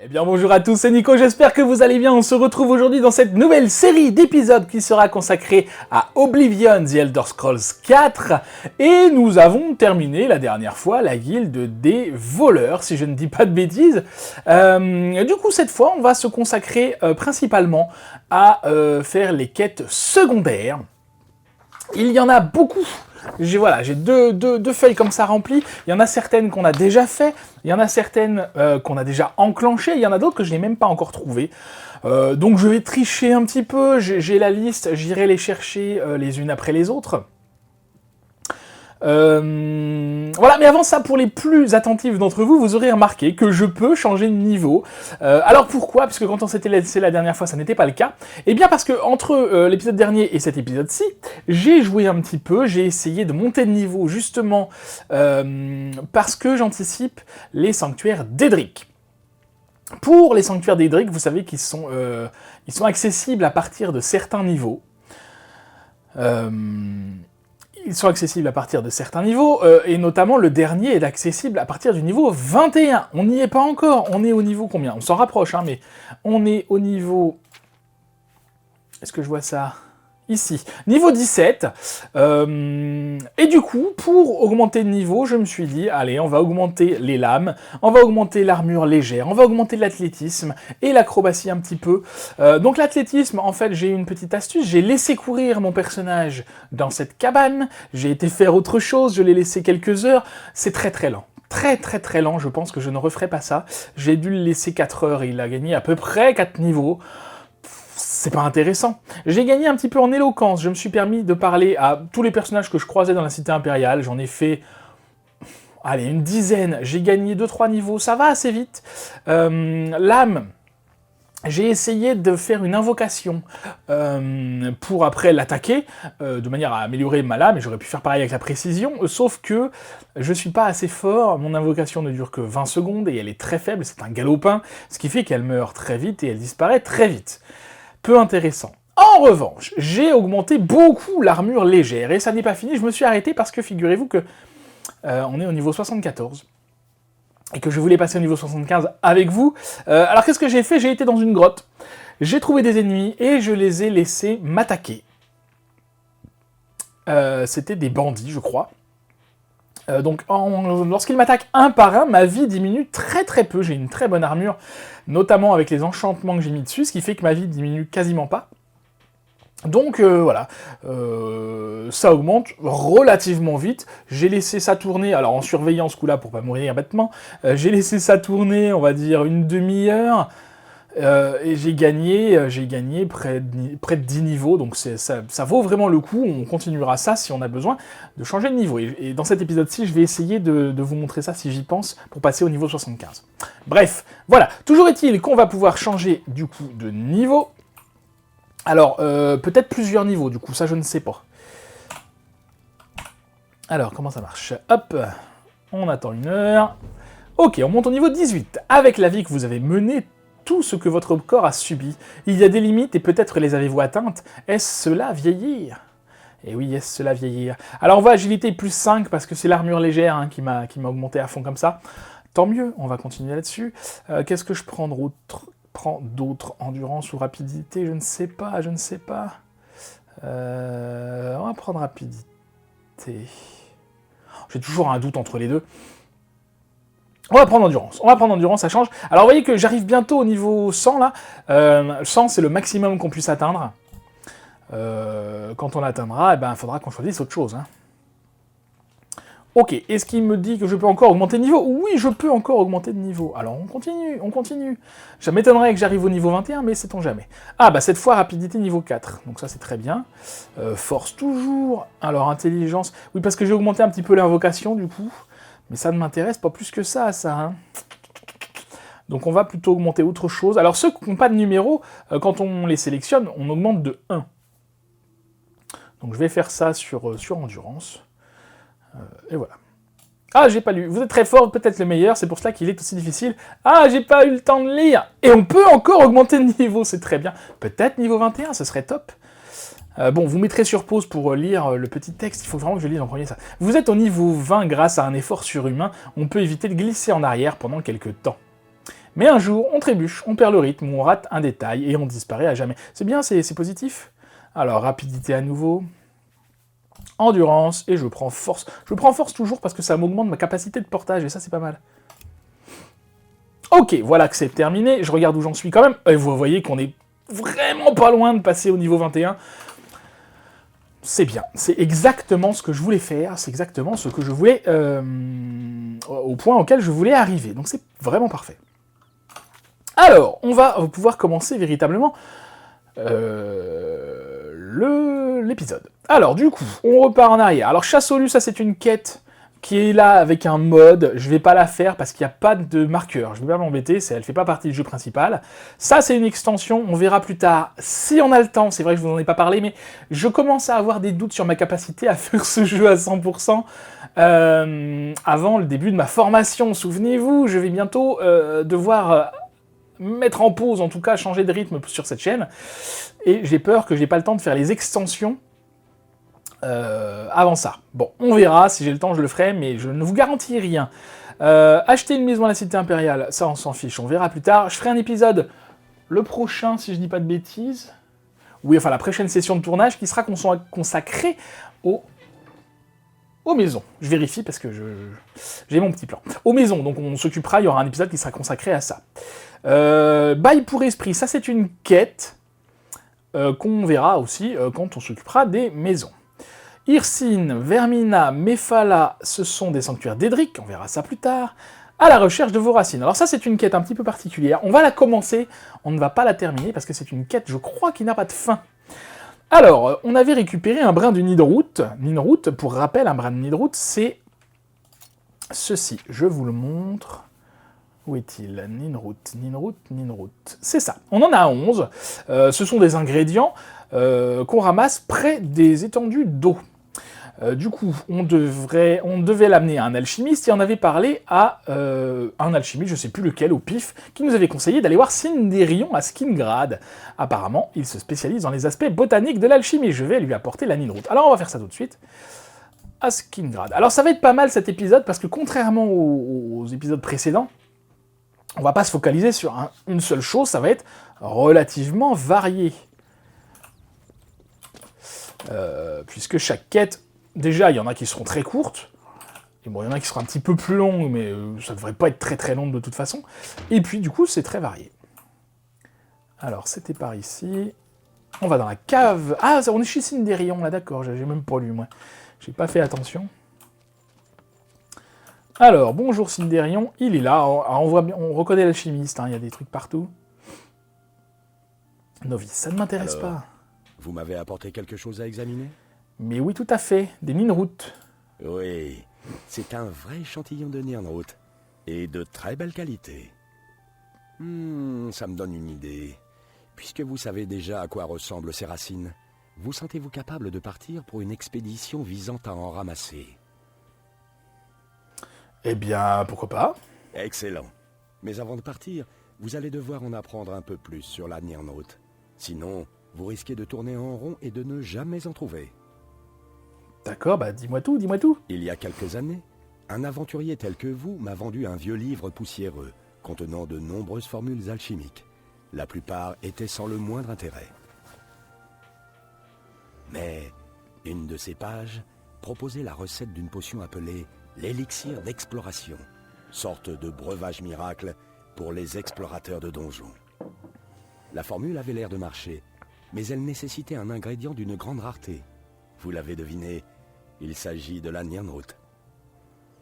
Eh bien bonjour à tous, c'est Nico, j'espère que vous allez bien. On se retrouve aujourd'hui dans cette nouvelle série d'épisodes qui sera consacrée à Oblivion, The Elder Scrolls 4. Et nous avons terminé la dernière fois la guilde des voleurs, si je ne dis pas de bêtises. Du coup, cette fois, on va se consacrer principalement à faire les quêtes secondaires. Il y en a beaucoup. J'ai deux feuilles comme ça remplies. Il y en a certaines qu'on a déjà fait, il y en a certaines qu'on a déjà enclenchées, il y en a d'autres que je n'ai même pas encore trouvées. Donc je vais tricher un petit peu, j'ai la liste, j'irai les chercher les unes après les autres. Voilà, mais avant ça, pour les plus attentifs d'entre vous, vous aurez remarqué que je peux changer de niveau. Alors pourquoi ? Parce que quand on s'était laissé la dernière fois, ça n'était pas le cas. Eh bien parce que entre l'épisode dernier et cet épisode-ci, j'ai joué un petit peu, j'ai essayé de monter de niveau justement parce que j'anticipe les sanctuaires d'Edric. Pour les sanctuaires d'Edric, vous savez qu'ils sont accessibles à partir de certains niveaux. Ils sont accessibles à partir de certains niveaux, et notamment le dernier est accessible à partir du niveau 21. On n'y est pas encore, on est au niveau combien ? On s'en rapproche, hein, mais on est au niveau... Est-ce que je vois ça ? Ici, niveau 17, et du coup, pour augmenter de niveau, je me suis dit, allez, on va augmenter les lames, on va augmenter l'armure légère, on va augmenter l'athlétisme et l'acrobatie un petit peu. Donc l'athlétisme, en fait, j'ai une petite astuce, j'ai laissé courir mon personnage dans cette cabane, j'ai été faire autre chose, je l'ai laissé quelques heures, c'est très très lent. Très lent, je pense que je ne referai pas ça. J'ai dû le laisser 4 heures et il a gagné à peu près 4 niveaux. C'est pas intéressant. J'ai gagné un petit peu en éloquence, je me suis permis de parler à tous les personnages que je croisais dans la cité impériale, j'en ai fait, allez, une dizaine, j'ai gagné 2-3 niveaux, ça va assez vite. L'âme, j'ai essayé de faire une invocation pour après l'attaquer, de manière à améliorer ma lame, et j'aurais pu faire pareil avec la précision, sauf que je suis pas assez fort, mon invocation ne dure que 20 secondes, et elle est très faible, c'est un galopin, ce qui fait qu'elle meurt très vite, et elle disparaît très vite. Peu intéressant. En revanche, j'ai augmenté beaucoup l'armure légère, et ça n'est pas fini, je me suis arrêté parce que figurez-vous que on est au niveau 74, et que je voulais passer au niveau 75 avec vous. Alors qu'est-ce que j'ai fait ? J'ai été dans une grotte, j'ai trouvé des ennemis, et je les ai laissés m'attaquer. C'était des bandits, je crois. Donc lorsqu'ils m'attaquent un par un, ma vie diminue très peu, j'ai une très bonne armure, notamment avec les enchantements que j'ai mis dessus, ce qui fait que ma vie diminue quasiment pas. Donc voilà, ça augmente relativement vite, j'ai laissé ça tourner, alors en surveillant ce coup-là pour pas mourir bêtement, j'ai laissé ça tourner, on va dire, une demi-heure, et j'ai gagné près de 10 niveaux, donc ça vaut vraiment le coup, on continuera ça si on a besoin de changer de niveau. Et dans cet épisode-ci, je vais essayer de vous montrer ça si j'y pense, pour passer au niveau 75. Bref, voilà, toujours est-il qu'on va pouvoir changer du coup de niveau. Alors, peut-être plusieurs niveaux du coup, ça je ne sais pas. Alors, comment ça marche ? Hop, on attend 1 heure. Ok, on monte au niveau 18. Avec la vie que vous avez menée, tout ce que votre corps a subi. Il y a des limites et peut-être les avez-vous atteintes. Est-ce cela vieillir ? Et oui, est-ce cela vieillir ? Alors on voit agilité plus 5 parce que c'est l'armure légère hein, qui m'a augmenté à fond comme ça. Tant mieux, on va continuer là-dessus. Qu'est-ce que je prends d'autre ? Endurance ou rapidité ? Je ne sais pas. On va prendre rapidité. J'ai toujours un doute entre les deux. On va prendre endurance, ça change. Alors vous voyez que j'arrive bientôt au niveau 100 là. 100 c'est le maximum qu'on puisse atteindre. Quand on l'atteindra, il faudra qu'on choisisse autre chose. Hein. Ok, est-ce qu'il me dit que je peux encore augmenter de niveau ? Oui, je peux encore augmenter de niveau. Alors on continue. Ça m'étonnerait que j'arrive au niveau 21, mais sait-on jamais. Ah bah cette fois rapidité niveau 4, donc ça c'est très bien. Force toujours. Alors intelligence, oui parce que j'ai augmenté un petit peu l'invocation du coup. Mais ça ne m'intéresse pas plus que ça. Hein. Donc on va plutôt augmenter autre chose. Alors ceux qui n'ont pas de numéro, quand on les sélectionne, on augmente de 1. Donc je vais faire ça sur Endurance. Et voilà. Ah, j'ai pas lu. Vous êtes très fort, peut-être le meilleur, c'est pour cela qu'il est aussi difficile. Ah, j'ai pas eu le temps de lire. Et on peut encore augmenter de niveau, c'est très bien. Peut-être niveau 21, ce serait top. Bon, vous mettrez sur pause pour lire le petit texte, il faut vraiment que je lise en premier ça. Vous êtes au niveau 20 grâce à un effort surhumain, on peut éviter de glisser en arrière pendant quelques temps. Mais un jour, on trébuche, on perd le rythme, on rate un détail et on disparaît à jamais. C'est bien, c'est positif. Alors, rapidité à nouveau, endurance, et je prends force. Je prends force toujours parce que ça m'augmente ma capacité de portage, et ça c'est pas mal. Ok, voilà que c'est terminé, je regarde où j'en suis quand même, et vous voyez qu'on est vraiment pas loin de passer au niveau 21. C'est bien, c'est exactement ce que je voulais faire, c'est exactement ce que je voulais, au point auquel je voulais arriver, donc c'est vraiment parfait. Alors, on va pouvoir commencer véritablement l'épisode. Alors, du coup, on repart en arrière. Alors, chasse au loup, ça c'est une quête qui est là avec un mode, je vais pas la faire parce qu'il n'y a pas de marqueur, je vais pas m'embêter, elle fait pas partie du jeu principal. Ça c'est une extension, on verra plus tard si on a le temps, c'est vrai que je vous en ai pas parlé, mais je commence à avoir des doutes sur ma capacité à faire ce jeu à 100%. Avant le début de ma formation, souvenez-vous, je vais bientôt devoir mettre en pause, en tout cas changer de rythme sur cette chaîne, et j'ai peur que j'ai pas le temps de faire les extensions avant ça. Bon, on verra, si j'ai le temps je le ferai, mais je ne vous garantis rien. Acheter une maison à la cité impériale, ça on s'en fiche, on verra plus tard. Je ferai un épisode, le prochain, si je dis pas de bêtises, oui, enfin la prochaine session de tournage, qui sera consacrée aux maisons. Je vérifie parce que j'ai mon petit plan. Aux maisons, donc on s'occupera, il y aura un épisode qui sera consacré à ça. Bail pour esprit, ça c'est une quête qu'on verra aussi quand on s'occupera des maisons. Hirsine, Vermina, Mephala, ce sont des sanctuaires d'Edric, on verra ça plus tard, à la recherche de vos racines. Alors ça c'est une quête un petit peu particulière, on va la commencer, on ne va pas la terminer, parce que c'est une quête, je crois, qui n'a pas de fin. Alors, on avait récupéré un brin du Nidroot. Nidroot, pour rappel, un brin de Nidroot, c'est ceci, je vous le montre. Où est-il? Ninroot. C'est ça, on en a 11, ce sont des ingrédients qu'on ramasse près des étendues d'eau. Du coup, on devait l'amener à un alchimiste, et on avait parlé à un alchimiste, je sais plus lequel, au pif, qui nous avait conseillé d'aller voir Cindérion à Skingrad. Apparemment, il se spécialise dans les aspects botaniques de l'alchimie, je vais lui apporter la Ninroot. Alors on va faire ça tout de suite, à Skingrad. Alors ça va être pas mal cet épisode, parce que contrairement aux épisodes précédents, on va pas se focaliser sur une seule chose, ça va être relativement varié. Puisque chaque quête, déjà, il y en a qui seront très courtes, et bon, il y en a qui seront un petit peu plus longues, mais ça devrait pas être très très long de toute façon. Et puis, du coup, c'est très varié. Alors, c'était par ici. On va dans la cave. Ah, on est chez Cindérion, là, d'accord, j'ai même pas lu, moi. J'ai pas fait attention. Alors, bonjour Cindérion, il est là, on reconnaît l'alchimiste, hein, il y a des trucs partout. Novice, ça ne m'intéresse pas. Vous m'avez apporté quelque chose à examiner? Mais oui, tout à fait, des Ninroot. Oui, c'est un vrai échantillon de Nirnroot, et de très belle qualité. Ça me donne une idée. Puisque vous savez déjà à quoi ressemblent ces racines, vous sentez-vous capable de partir pour une expédition visant à en ramasser? Eh bien, pourquoi pas? Excellent. Mais avant de partir, vous allez devoir en apprendre un peu plus sur la Nirnroot. Sinon, vous risquez de tourner en rond et de ne jamais en trouver. D'accord, bah dis-moi tout, dis-moi tout. Il y a quelques années, un aventurier tel que vous m'a vendu un vieux livre poussiéreux, contenant de nombreuses formules alchimiques. La plupart étaient sans le moindre intérêt. Mais une de ces pages proposait la recette d'une potion appelée l'élixir d'exploration, sorte de breuvage miracle pour les explorateurs de donjons. La formule avait l'air de marcher, mais elle nécessitait un ingrédient d'une grande rareté. Vous l'avez deviné, il s'agit de la Nirnroot.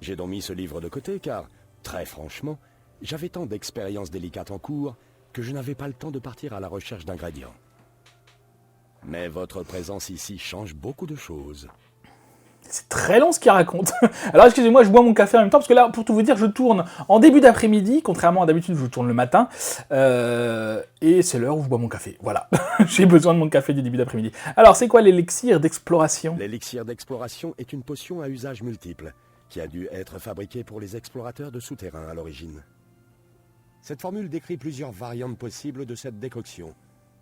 J'ai donc mis ce livre de côté car, très franchement, j'avais tant d'expériences délicates en cours que je n'avais pas le temps de partir à la recherche d'ingrédients. Mais votre présence ici change beaucoup de choses. C'est très long ce qu'il raconte. Alors excusez-moi, je bois mon café en même temps, parce que là, pour tout vous dire, je tourne en début d'après-midi, contrairement à d'habitude, je tourne le matin, et c'est l'heure où je bois mon café. Voilà, j'ai besoin de mon café du début d'après-midi. Alors, c'est quoi l'élixir d'exploration? L'élixir d'exploration est une potion à usage multiple, qui a dû être fabriquée pour les explorateurs de souterrains à l'origine. Cette formule décrit plusieurs variantes possibles de cette décoction.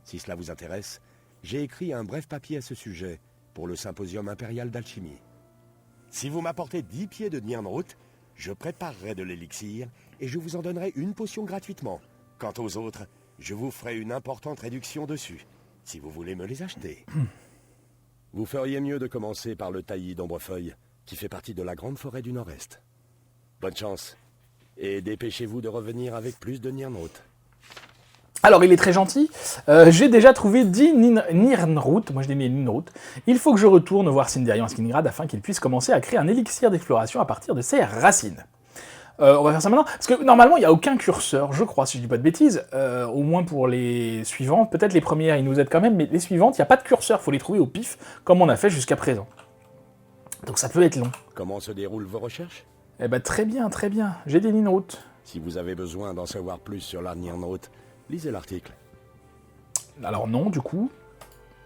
Si cela vous intéresse, j'ai écrit un bref papier à ce sujet pour le Symposium impérial d'alchimie. Si vous m'apportez 10 pieds de Nirnroot, je préparerai de l'élixir et je vous en donnerai une potion gratuitement. Quant aux autres, je vous ferai une importante réduction dessus, si vous voulez me les acheter. Vous feriez mieux de commencer par le taillis d'Ombrefeuille, qui fait partie de la grande forêt du Nord-Est. Bonne chance, et dépêchez-vous de revenir avec plus de Nirnroot. Alors, il est très gentil. J'ai déjà trouvé 10 Nirnroot. Moi, je dis Nirnroot. Il faut que je retourne voir Cindérian à Skingrad afin qu'il puisse commencer à créer un élixir d'exploration à partir de ses racines. On va faire ça maintenant, parce que normalement, il n'y a aucun curseur, je crois, si je dis pas de bêtises. Au moins pour les suivantes. Peut-être les premières, ils nous aident quand même, mais les suivantes, il n'y a pas de curseur. Il faut les trouver au pif, comme on a fait jusqu'à présent. Donc ça peut être long. Comment se déroulent vos recherches? Eh ben, très bien, très bien. J'ai des Nirnroot. Si vous avez besoin d'en savoir plus sur la Nirnroot, lisez l'article. Alors non, du coup.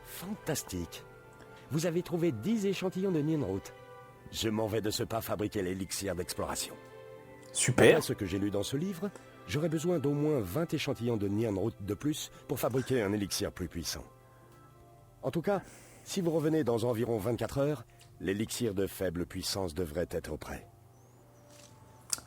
Fantastique. Vous avez trouvé 10 échantillons de Nirnroot. Je m'en vais de ce pas fabriquer l'élixir d'exploration. Super. D'après ce que j'ai lu dans ce livre, j'aurais besoin d'au moins 20 échantillons de Nirnroot de plus pour fabriquer un élixir plus puissant. En tout cas, si vous revenez dans environ 24 heures, l'élixir de faible puissance devrait être prêt.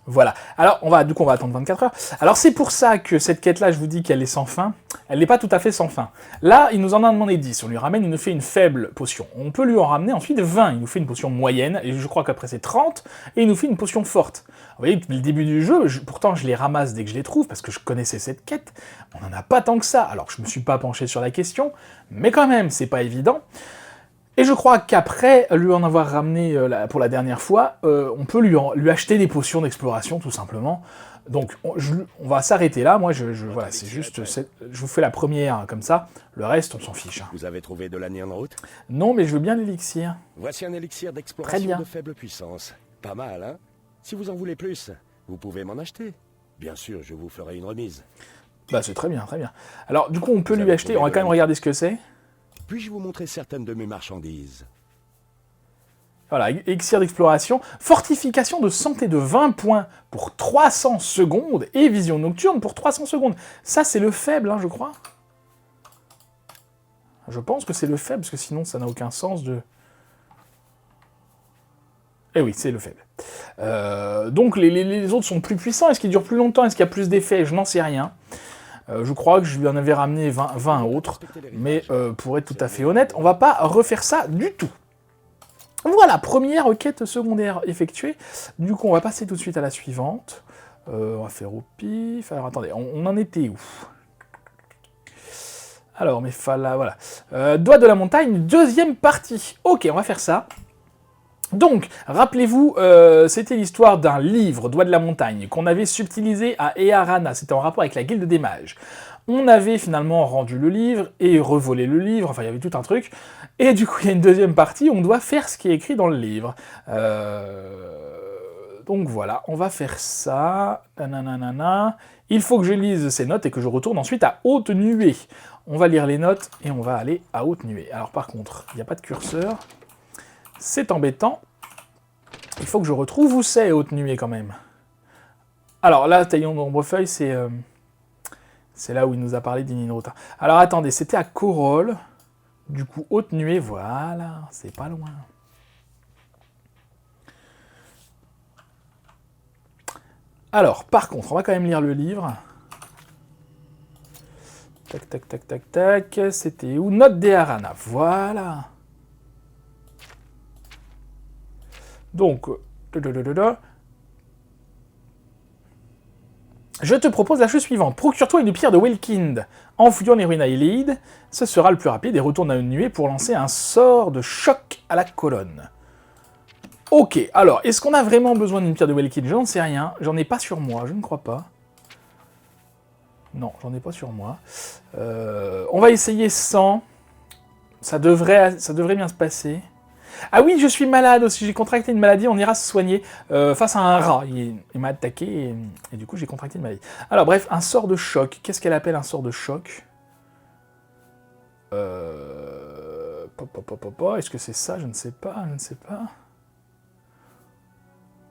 Voilà. Alors, on va attendre 24 heures. Alors, c'est pour ça que cette quête-là, je vous dis qu'elle est sans fin. Elle n'est pas tout à fait sans fin. Là, il nous en a demandé 10. On lui ramène, il nous fait une faible potion. On peut lui en ramener ensuite 20. Il nous fait une potion moyenne, et je crois qu'après c'est 30, et il nous fait une potion forte. Vous voyez, depuis le début du jeu, pourtant je les ramasse dès que je les trouve, parce que je connaissais cette quête. On n'en a pas tant que ça. Alors, je me suis pas penché sur la question, mais quand même, c'est pas évident. Et je crois qu'après lui en avoir ramené pour la dernière fois, on peut lui acheter des potions d'exploration, tout simplement. Donc, on va s'arrêter là. Moi, voilà, c'est juste... Je vous fais la première, comme ça. Le reste, on s'en fiche. Hein. Vous avez trouvé de la Nirnroot? Non, mais je veux bien l'élixir. Voici un élixir d'exploration de faible puissance. Pas mal, hein? Si vous en voulez plus, vous pouvez m'en acheter. Bien sûr, je vous ferai une remise. Bah, c'est très bien, très bien. Alors, du coup, on peut lui acheter... On va quand même regarder ce que c'est. Puis-je vous montrer certaines de mes marchandises? Voilà, élixir d'exploration, fortification de santé de 20 points pour 300 secondes et vision nocturne pour 300 secondes. Ça, c'est le faible, hein, je crois. Je pense que c'est le faible, parce que sinon, ça n'a aucun sens de... Eh oui, c'est le faible. Donc, les autres sont plus puissants. Est-ce qu'ils durent plus longtemps? Est-ce qu'il y a plus d'effets? Je n'en sais rien. Je crois que je lui en avais ramené 20 autres, mais pour être tout à fait honnête, on va pas refaire ça du tout. Voilà, première quête secondaire effectuée. Du coup, on va passer tout de suite à la suivante. On va faire au pif. Alors, attendez, on en était où? Alors, mais voilà. Doigt de la montagne, deuxième partie. Ok, on va faire ça. Donc, rappelez-vous, c'était l'histoire d'un livre, Doigt de la montagne, qu'on avait subtilisé à Earana. C'était en rapport avec la guilde des mages. On avait finalement rendu le livre et revolé le livre, enfin il y avait tout un truc. Et du coup, il y a une deuxième partie, on doit faire ce qui est écrit dans le livre. Donc voilà, on va faire ça. Nanana. Il faut que je lise ces notes et que je retourne ensuite à haute nuée. On va lire les notes et on va aller à haute nuée. Alors par contre, il n'y a pas de curseur. C'est embêtant. Il faut que je retrouve où c'est haute nuée quand même. Alors là, taillon d'ombrefeuille, c'est là où il nous a parlé d'Ininroot. Alors attendez, c'était à Corol. Du coup, haute nuée, voilà, c'est pas loin. Alors, par contre, on va quand même lire le livre. Tac, tac, tac, tac, tac. C'était où? Note d'Earana, voilà. Donc, je te propose la chose suivante. Procure-toi une pierre de Welkind. En fouillant les ruines à Iliad, ce sera le plus rapide et retourne à une nuée pour lancer un sort de choc à la colonne. Ok, alors, est-ce qu'on a vraiment besoin d'une pierre de Welkind? Je n'en sais rien. J'en ai pas sur moi, je ne crois pas. Non, j'en ai pas sur moi. On va essayer sans. Ça devrait bien se passer. Ah oui, je suis malade aussi, j'ai contracté une maladie, on ira se soigner face à un rat. Il m'a attaqué et du coup j'ai contracté une maladie. Alors bref, un sort de choc. Qu'est-ce qu'elle appelle un sort de choc? Est-ce que c'est ça? Je ne sais pas, je ne sais pas.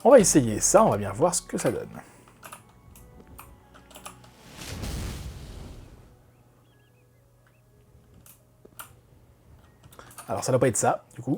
On va essayer ça, on va bien voir ce que ça donne. Alors ça doit pas être ça, du coup.